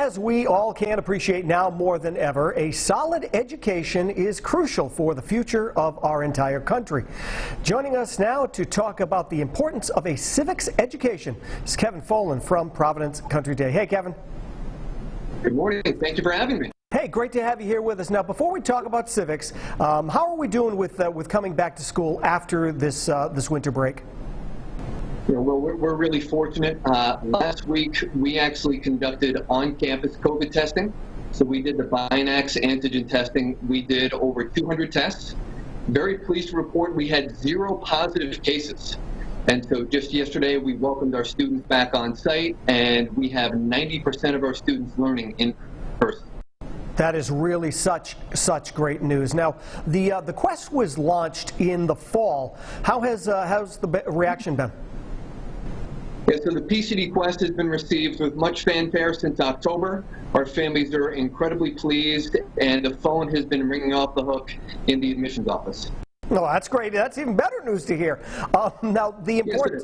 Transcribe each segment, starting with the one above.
As we all can appreciate now more than ever, a solid education is crucial for the future of our entire country. Joining us now to talk about the importance of a civics education is Kevin Folan from Providence Country Day. Hey, Kevin. Good morning. Thank you for having me. Hey, great to have you here with us. Now, before we talk about civics, how are we doing with coming back to school after this winter break? Yeah, well, we're really fortunate. Last week, we actually conducted on-campus COVID testing. So we did the Binax antigen testing. We did over 200 tests. Very pleased to report we had 0 positive cases. And so just yesterday, we welcomed our students back on site, and we have 90% of our students learning in person. That is really such great news. Now, the Quest was launched in the fall. How's the reaction been? Yeah, so the PCD Quest has been received with much fanfare since October. Our families are incredibly pleased, and the phone has been ringing off the hook in the admissions office. No, that's great. That's even better news to hear. Now, the importance.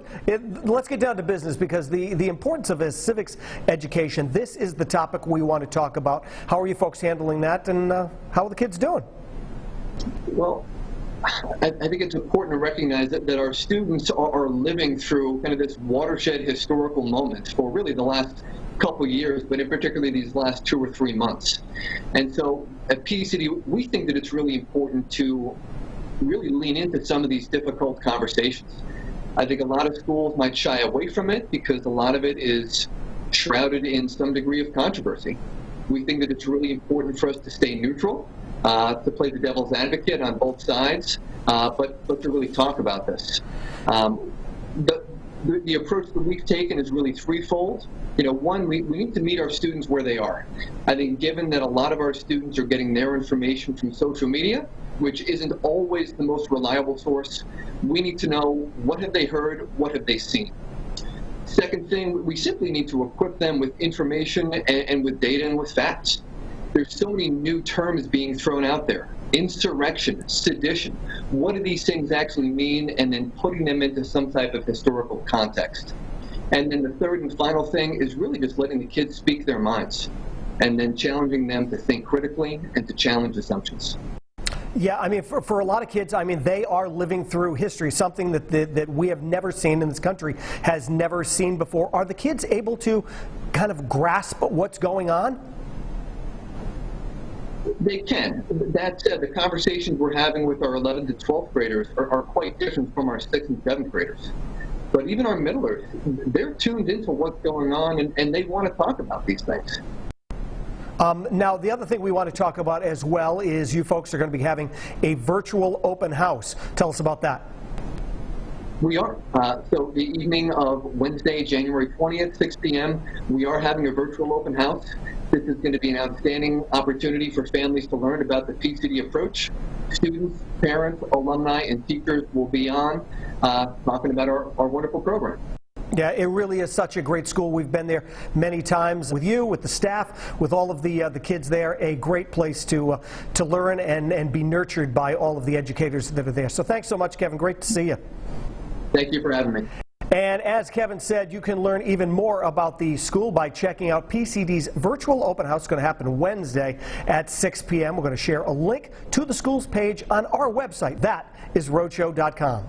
Let's get down to business, because the importance of a civics education. This is the topic we want to talk about. How are you folks handling that, and how are the kids doing? Well, I think it's important to recognize that our students are living through kind of this watershed historical moment for really the last couple years, but in particular these last 2 or 3 months. And so at PCD, we think that it's really important to really lean into some of these difficult conversations. I think a lot of schools might shy away from it because a lot of it is shrouded in some degree of controversy. We think that it's really important for us to stay neutral, to play the devil's advocate on both sides, but to really talk about this. The approach that we've taken is really threefold. You know, one, we need to meet our students where they are. I think given that a lot of our students are getting their information from social media, which isn't always the most reliable source, we need to know what have they heard, what have they seen. Second thing, we simply need to equip them with information and with data and with facts. There's so many new terms being thrown out there. Insurrection, sedition. What do these things actually mean? And then putting them into some type of historical context. And then the third and final thing is really just letting the kids speak their minds, and then challenging them to think critically and to challenge assumptions. Yeah, I mean, for a lot of kids, I mean, they are living through history, something that we have never seen in this country, has never seen before. Are the kids able to kind of grasp what's going on? They can. That said, the conversations we're having with our 11th to 12th graders are quite different from our 6th and 7th graders. But even our middlers, they're tuned into what's going on, and they want to talk about these things. Now, the other thing we want to talk about as well is you folks are going to be having a virtual open house. Tell us about that. We are. So the evening of Wednesday, January 20th, 6 p.m., we are having a virtual open house. This is going to be an outstanding opportunity for families to learn about the PCD approach. Students, parents, alumni, and teachers will be on talking about our wonderful program. Yeah, it really is such a great school. We've been there many times with you, with the staff, with all of the kids there. A great place to learn and be nurtured by all of the educators that are there. So thanks so much, Kevin. Great to see you. Thank you for having me. And as Kevin said, you can learn even more about the school by checking out PCD's virtual open house. It's going to happen Wednesday at 6 p.m. We're going to share a link to the school's page on our website. That is rhodeshow.com.